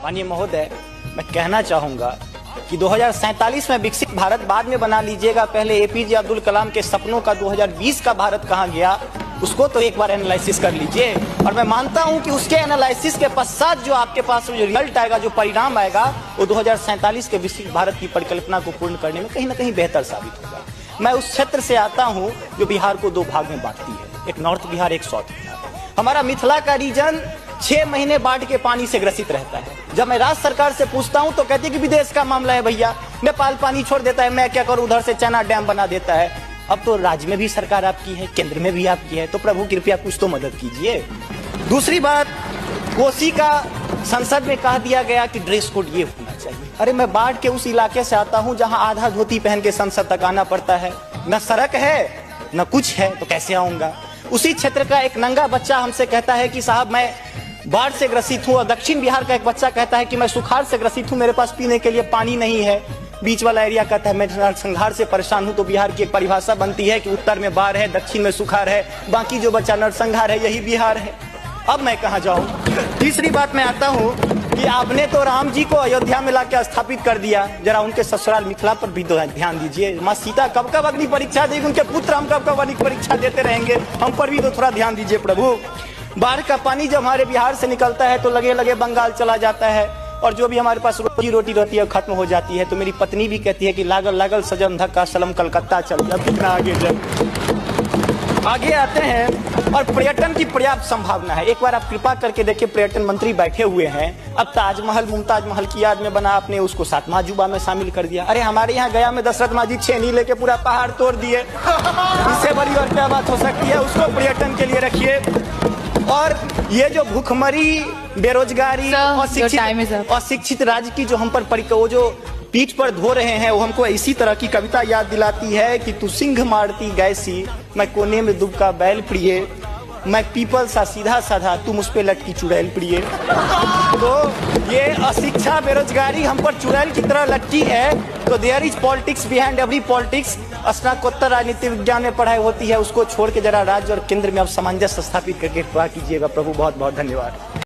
माननीय महोदय, मैं कहना चाहूंगा कि 2047 में विकसित भारत बाद में बना लीजिएगा, पहले एपीजे अब्दुल कलाम के सपनों का 2020 का भारत कहाँ गया उसको तो एक बार एनालिसिस कर लीजिए। और मैं मानता हूं कि उसके एनालिसिस के पश्चात जो आपके पास जो रिजल्ट आएगा, जो परिणाम आएगा, वो 2047 के विकसित भारत की परिकल्पना को पूर्ण करने में कहीं ना कहीं बेहतर साबित होगा। मैं उस क्षेत्र से आता हूं जो बिहार को दो भाग में बांटती है, एक नॉर्थ बिहार, एक साउथ बिहार। हमारा मिथिला का रीजन 6 महीने बाढ़ के पानी से ग्रसित रहता है। जब मैं राज्य सरकार से पूछता हूं तो कहती है कि विदेश का मामला है भैया, नेपाल पानी छोड़ देता है, मैं क्या करूं, उधर से चना डैम बना देता है। अब तो राज्य में भी सरकार आपकी है, केंद्र में भी आपकी है, तो प्रभु कृपया कुछ तो मदद कीजिए। दूसरी बात, कोसी का संसद में कह दिया गया कि ड्रेस कोड ये होना चाहिए। अरे मैं बाढ़ के उस इलाके से आता हूं जहां आधा धोती पहन के संसद तक आना पड़ता है, न सड़क है न कुछ है, तो कैसे आऊंगा। उसी क्षेत्र का एक नंगा बच्चा हमसे कहता है कि साहब मैं बाढ़ से ग्रसित हूं, और दक्षिण बिहार का एक बच्चा कहता है कि मैं सुखाड़ से ग्रसित हूं, मेरे पास पीने के लिए पानी नहीं है। बीच वाला एरिया कहता है मैं नरसंहार से परेशान हूं। तो बिहार की एक परिभाषा बनती है कि उत्तर में बाढ़ है, दक्षिण में सुखाड़ है, बाकी जो बचा नरसंहार है, यही बिहार है। अब मैं कहां जाऊं। तीसरी बात मैं आता हूं कि आपने तो राम जी को अयोध्या में लाकर स्थापित कर दिया, जरा उनके ससुराल मिथिला पर भी ध्यान दीजिए। माँ सीता कब कब अग्नि परीक्षा देगी, उनके पुत्र हम कब कब अग्नि परीक्षा देते रहेंगे, हम पर भी तो थोड़ा ध्यान दीजिए प्रभु। बाढ़ का पानी जब हमारे बिहार से निकलता है तो लगे लगे बंगाल चला जाता है, और जो भी हमारे पास रोजी रोटी रहती है खत्म हो जाती है। तो मेरी पत्नी भी कहती है कि लागल लागल सजन धक्का सलम कलकत्ता चल, अब कितना आगे चल। आगे आते हैं, और पर्यटन की पर्याप्त संभावना है। एक बार आप कृपा करके देखिए, पर्यटन मंत्री बैठे हुए हैं, अब ताजमहल मुमताज महल की याद में बना, आपने उसको 7वां अजूबा में शामिल कर दिया। अरे हमारे यहाँ गया में दशरथ माँ जी छेनी लेके पूरा पहाड़ तोड़ दिए, इससे बड़ी और क्या बात हो सकती है। उसको पर्यटन के लिए रखिए। और ये जो भूखमरी, बेरोजगारी, अशिक्षित राज्य की जो हम पर वो जो पीठ पर धो रहे हैं, वो हमको इसी तरह की कविता याद दिलाती है कि तू सिंह मारती गैसी, मैं कोने में दुबका बैल प्रिय, मैं पीपल सा सीधा साधा, तुम उस पे लटकी चुड़ैल प्रिय। तो ये अशिक्षा, बेरोजगारी हम पर चुड़ैल की तरह लटकी है। तो there is politics behind every politics. स्नातकोत्तर राजनीति विज्ञान में पढ़ाई होती है, उसको छोड़ के जरा राज्य और केंद्र में अब सामंजस्य स्थापित करके कीजिएगा प्रभु। बहुत बहुत धन्यवाद।